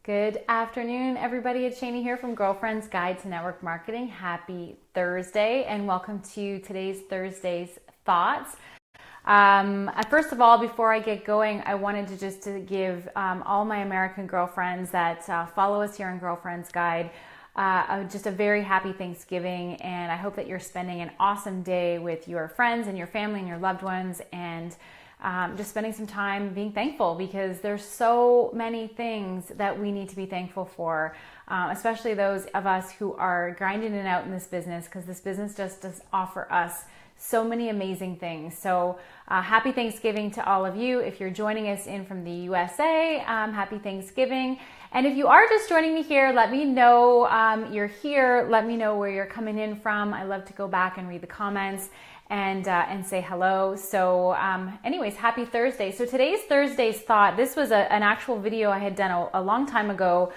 Good afternoon, everybody. It's Shani here from Girlfriend's Guide to Network Marketing. Happy Thursday, and welcome to today's Thursday's Thoughts. First of all, before I get going, I wanted to give all my American girlfriends that follow us here on Girlfriend's Guide just a very happy Thanksgiving, and I hope that you're spending an awesome day with your friends and your family and your loved ones, and just spending some time being thankful, because there's so many things that we need to be thankful for, especially those of us who are grinding it out in this business, because this business just does offer us so many amazing things. So happy Thanksgiving to all of you. If you're joining us in from the USA, happy Thanksgiving. And if you are just joining me here, let me know you're here. Let me know where you're coming in from. I love to go back and read the comments and say hello. So anyways, happy Thursday. So today's Thursday's thought, this was an actual video I had done a long time ago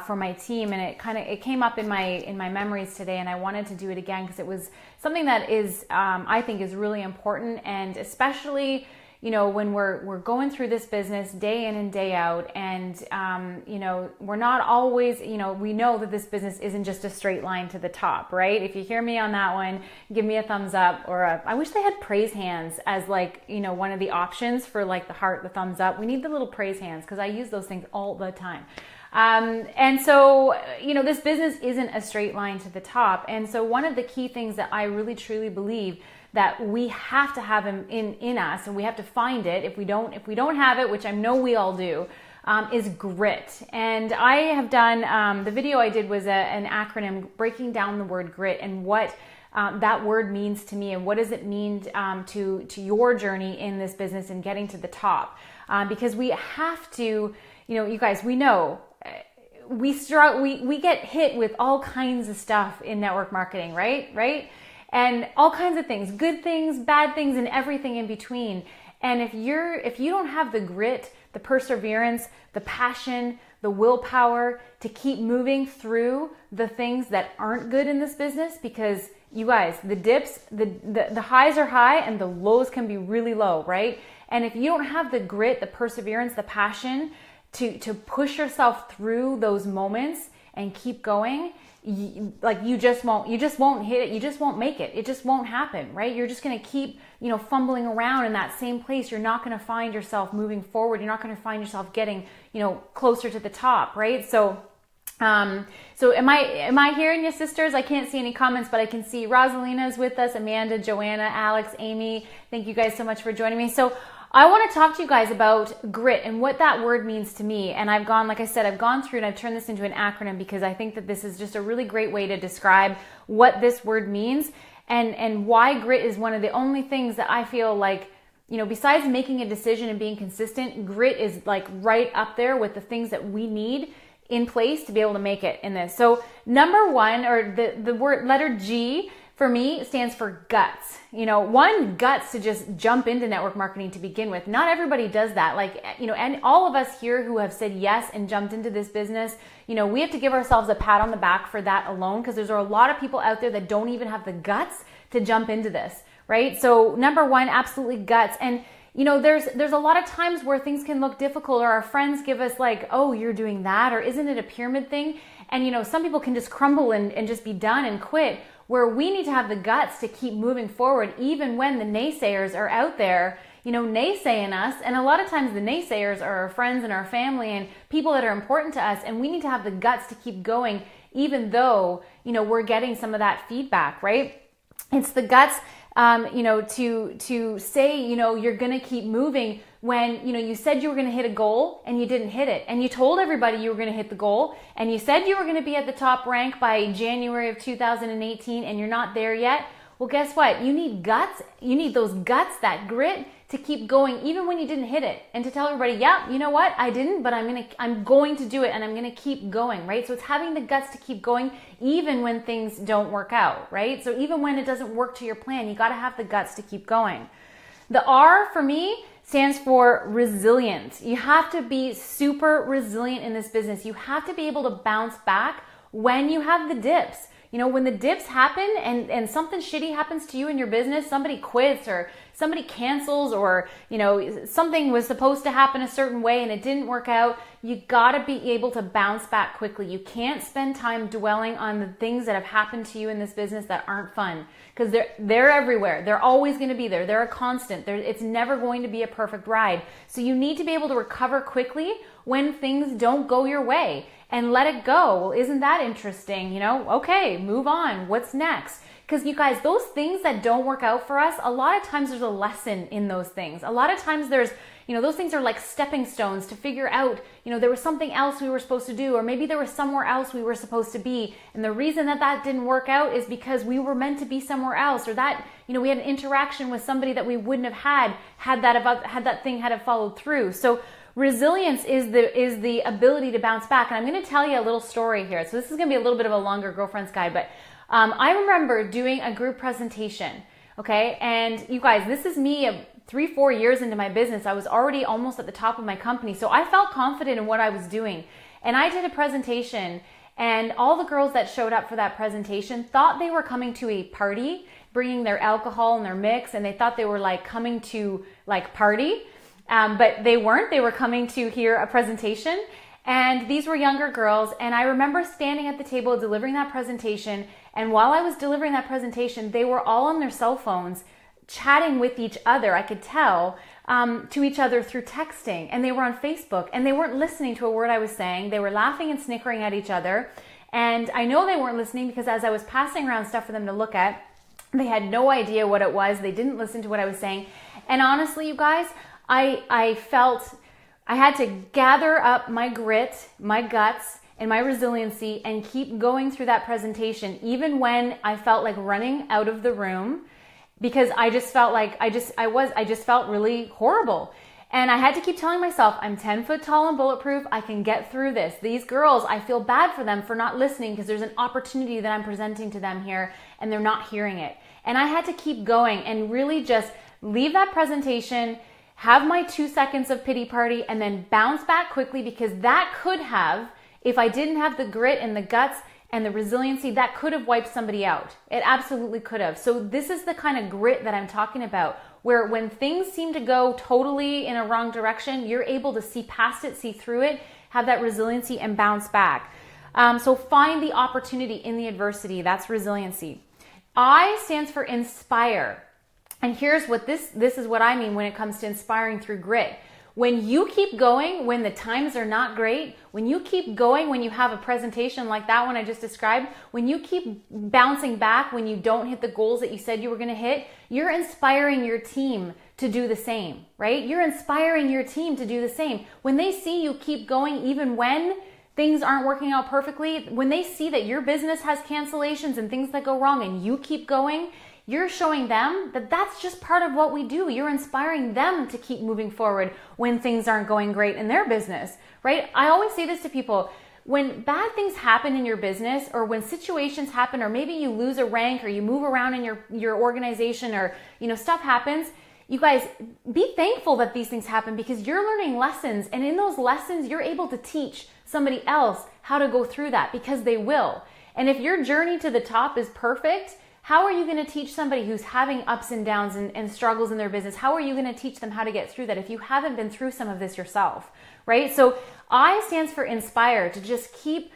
for my team, and it came up in my memories today, and I wanted to do it again because it was something that is I think is really important, and especially when we're going through this business day in and day out, and we're not always, we know that this business isn't just a straight line to the top, right? If you hear me on that one, give me a thumbs up, or I wish they had praise hands as one of the options for the heart, the thumbs up. We need the little praise hands because I use those things all the time. And so, this business isn't a straight line to the top. And so one of the key things that I really truly believe that we have to have in us, and we have to find it if we don't have it, which I know we all do, is grit. And I have done, the video I did was an acronym breaking down the word grit and what that word means to me, and what does it mean to your journey in this business and getting to the top. Because we have to, you guys, we know we get hit with all kinds of stuff in network marketing, right? And all kinds of things, good things, bad things, and everything in between. And if you don't have the grit, the perseverance, the passion, the willpower to keep moving through the things that aren't good in this business, because you guys, the dips, the highs are high and the lows can be really low, right? And if you don't have the grit, the perseverance, the passion to push yourself through those moments and keep going, you just won't hit it. You just won't make it. It just won't happen, right? You're just going to keep, fumbling around in that same place. You're not going to find yourself moving forward. You're not going to find yourself getting, closer to the top, right? So am I hearing you, sisters? I can't see any comments, but I can see Rosalina's with us, Amanda, Joanna, Alex, Amy. Thank you guys so much for joining me. So I want to talk to you guys about grit and what that word means to me. And I've gone through and I've turned this into an acronym because I think that this is just a really great way to describe what this word means and why grit is one of the only things that I feel like, besides making a decision and being consistent, grit is right up there with the things that we need in place to be able to make it in this. So number one, or the word letter G, for me, stands for guts. Guts to just jump into network marketing to begin with. Not everybody does that. And all of us here who have said yes and jumped into this business, we have to give ourselves a pat on the back for that alone, because there's a lot of people out there that don't even have the guts to jump into this, right? So number one, absolutely guts. And there's a lot of times where things can look difficult, or our friends give us oh, you're doing that, or isn't it a pyramid thing? And some people can just crumble and just be done and quit, where we need to have the guts to keep moving forward even when the naysayers are out there, naysaying us. And a lot of times the naysayers are our friends and our family and people that are important to us, and we need to have the guts to keep going even though, we're getting some of that feedback, right? It's the guts to say, you're going to keep moving when, you said you were going to hit a goal and you didn't hit it. And you told everybody you were going to hit the goal, and you said you were going to be at the top rank by January of 2018, and you're not there yet. Well, guess what? You need guts. You need those guts, that grit, to keep going even when you didn't hit it, and to tell everybody, yeah, you know what? I didn't, but I'm going to do it, and I'm going to keep going, right? So it's having the guts to keep going even when things don't work out, right? So even when it doesn't work to your plan, you got to have the guts to keep going. The R for me stands for resilient. You have to be super resilient in this business. You have to be able to bounce back when you have the dips. When the dips happen and something shitty happens to you in your business, somebody quits or somebody cancels or, something was supposed to happen a certain way and it didn't work out, you gotta be able to bounce back quickly. You can't spend time dwelling on the things that have happened to you in this business that aren't fun, because they're everywhere. They're always gonna be there. They're a constant. It's never going to be a perfect ride. So you need to be able to recover quickly when things don't go your way and let it go. Well, isn't that interesting? Okay, move on. What's next? Because you guys, those things that don't work out for us, a lot of times there's a lesson in those things. A lot of times there's, those things are like stepping stones to figure out, there was something else we were supposed to do, or maybe there was somewhere else we were supposed to be. And the reason that didn't work out is because we were meant to be somewhere else, or that, we had an interaction with somebody that we wouldn't have had that thing had it followed through. So resilience is the ability to bounce back. And I'm going to tell you a little story here. So this is going to be a little bit of a longer girlfriend's guide, but I remember doing a group presentation, okay? And you guys, this is me 3-4 years into my business. I was already almost at the top of my company. So I felt confident in what I was doing. And I did a presentation, and all the girls that showed up for that presentation thought they were coming to a party, bringing their alcohol and their mix, and they thought they were like coming to like party. But they weren't. They were coming to hear a presentation. And these were younger girls. And I remember standing at the table delivering that presentation. And while I was delivering that presentation, they were all on their cell phones chatting with each other, I could tell, to each other through texting. And they were on Facebook. And they weren't listening to a word I was saying. They were laughing and snickering at each other. And I know they weren't listening because as I was passing around stuff for them to look at, they had no idea what it was. They didn't listen to what I was saying. And honestly, you guys, I felt I had to gather up my grit, my guts, and my resiliency and keep going through that presentation, even when I felt like running out of the room, because I just felt like I just felt really horrible. And I had to keep telling myself, I'm 10 foot tall and bulletproof. I can get through this. These girls, I feel bad for them for not listening because there's an opportunity that I'm presenting to them here and they're not hearing it. And I had to keep going and really just leave that presentation, have my 2 seconds of pity party, and then bounce back quickly, because that could have, if I didn't have the grit and the guts and the resiliency, that could have wiped somebody out. It absolutely could have. So this is the kind of grit that I'm talking about, where when things seem to go totally in a wrong direction, you're able to see past it, see through it, have that resiliency and bounce back. So find the opportunity in the adversity. That's resiliency. I stands for inspire. And here's what this is what I mean when it comes to inspiring through grit. When you keep going, when the times are not great, when you keep going, when you have a presentation like that one I just described, when you keep bouncing back, when you don't hit the goals that you said you were going to hit, you're inspiring your team to do the same, right? You're inspiring your team to do the same. When they see you keep going, even when things aren't working out perfectly, when they see that your business has cancellations and things that go wrong and you keep going, you're showing them that that's just part of what we do. You're inspiring them to keep moving forward when things aren't going great in their business, right? I always say this to people. When bad things happen in your business, or when situations happen, or maybe you lose a rank, or you move around in your organization, or stuff happens, you guys, be thankful that these things happen, because you're learning lessons, and in those lessons you're able to teach somebody else how to go through that, because they will. And if your journey to the top is perfect, how are you going to teach somebody who's having ups and downs and struggles in their business? How are you going to teach them how to get through that if you haven't been through some of this yourself, right? So I stands for inspire, to just keep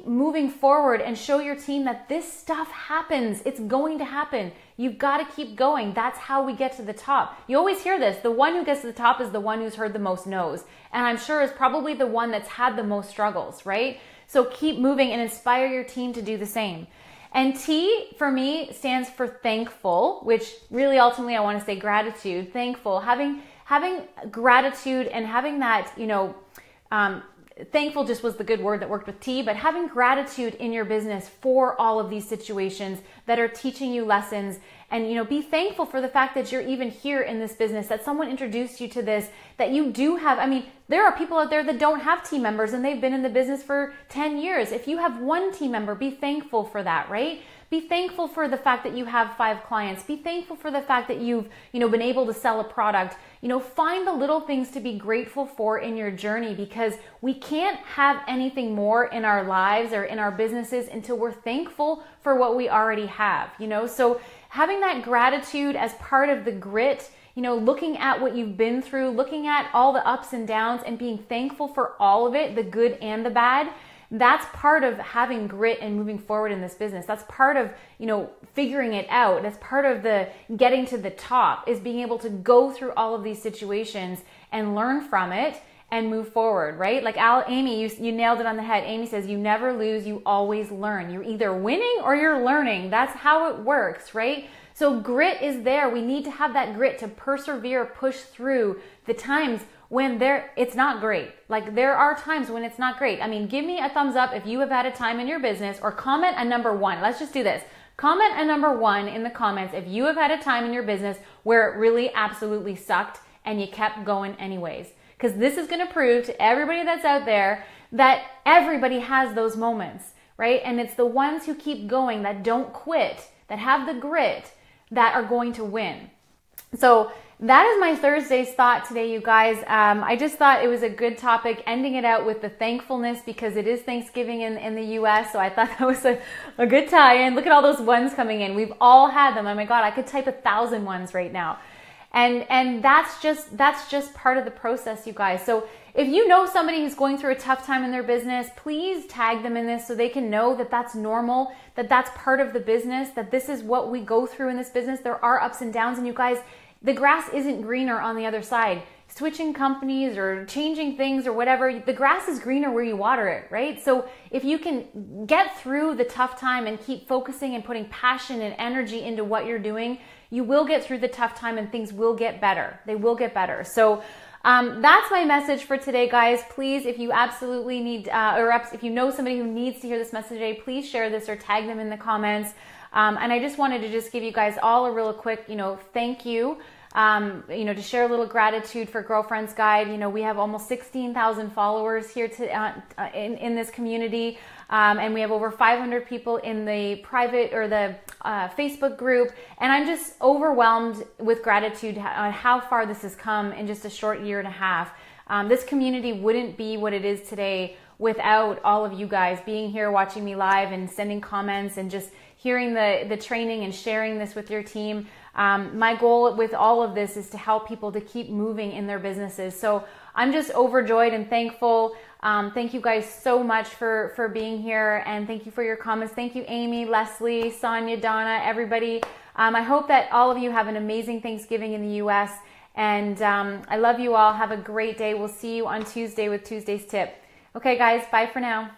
moving forward and show your team that this stuff happens. It's going to happen. You've got to keep going. That's how we get to the top. You always hear this. The one who gets to the top is the one who's heard the most no's. And I'm sure is probably the one that's had the most struggles, right? So keep moving and inspire your team to do the same. And T for me stands for thankful, which really ultimately I want to say gratitude, thankful, having gratitude and having that, thankful just was the good word that worked with T, but having gratitude in your business for all of these situations that are teaching you lessons. And, be thankful for the fact that you're even here in this business, that someone introduced you to this, that you do have, there are people out there that don't have team members and they've been in the business for 10 years. If you have one team member, be thankful for that, right? Be thankful for the fact that you have 5 clients. Be thankful for the fact that you've, been able to sell a product. Find the little things to be grateful for in your journey, because we can't have anything more in our lives or in our businesses until we're thankful for what we already have, So having that gratitude as part of the grit, looking at what you've been through, looking at all the ups and downs and being thankful for all of it, the good and the bad, that's part of having grit and moving forward in this business. That's part of, figuring it out. That's part of the getting to the top, is being able to go through all of these situations and learn from it and move forward, right? Like Amy, you nailed it on the head. Amy says, you never lose, you always learn. You're either winning or you're learning. That's how it works, right? So grit is there. We need to have that grit to persevere, push through the times when it's not great. Like, there are times when it's not great. I mean, give me a thumbs up if you have had a time in your business, or comment a number 1. Let's just do this. Comment a number 1 in the comments if you have had a time in your business where it really absolutely sucked and you kept going anyways. Because this is going to prove to everybody that's out there that everybody has those moments, right? And it's the ones who keep going, that don't quit, that have the grit, that are going to win. So that is my Thursday's thought today, you guys. I just thought it was a good topic, ending it out with the thankfulness, because it is Thanksgiving in the US. So I thought that was a good tie-in. Look at all those ones coming in. We've all had them. Oh my God, I could type 1,000 ones right now. And that's just part of the process, you guys. So if you know somebody who's going through a tough time in their business, please tag them in this so they can know that that's normal, that that's part of the business, that this is what we go through in this business. There are ups and downs, and you guys, the grass isn't greener on the other side. Switching companies or changing things or whatever, the grass is greener where you water it, right? So if you can get through the tough time and keep focusing and putting passion and energy into what you're doing, you will get through the tough time and things will get better. They will get better. So that's my message for today, guys. Please, if you absolutely need, if you know somebody who needs to hear this message today, please share this or tag them in the comments. And I just wanted to just give you guys all a real quick, thank you. To share a little gratitude for Girlfriends Guide. We have almost 16,000 followers here in this community. And we have over 500 people in the private or the Facebook group. And I'm just overwhelmed with gratitude on how far this has come in just a short year and a half. This community wouldn't be what it is today without all of you guys being here, watching me live and sending comments and just hearing the training and sharing this with your team. My goal with all of this is to help people to keep moving in their businesses. So I'm just overjoyed and thankful. Thank you guys so much for being here, and thank you for your comments. Thank you, Amy, Leslie, Sonia, Donna, everybody. I hope that all of you have an amazing Thanksgiving in the US, and I love you all. Have a great day. We'll see you on Tuesday with Tuesday's Tip. Okay, guys, bye for now.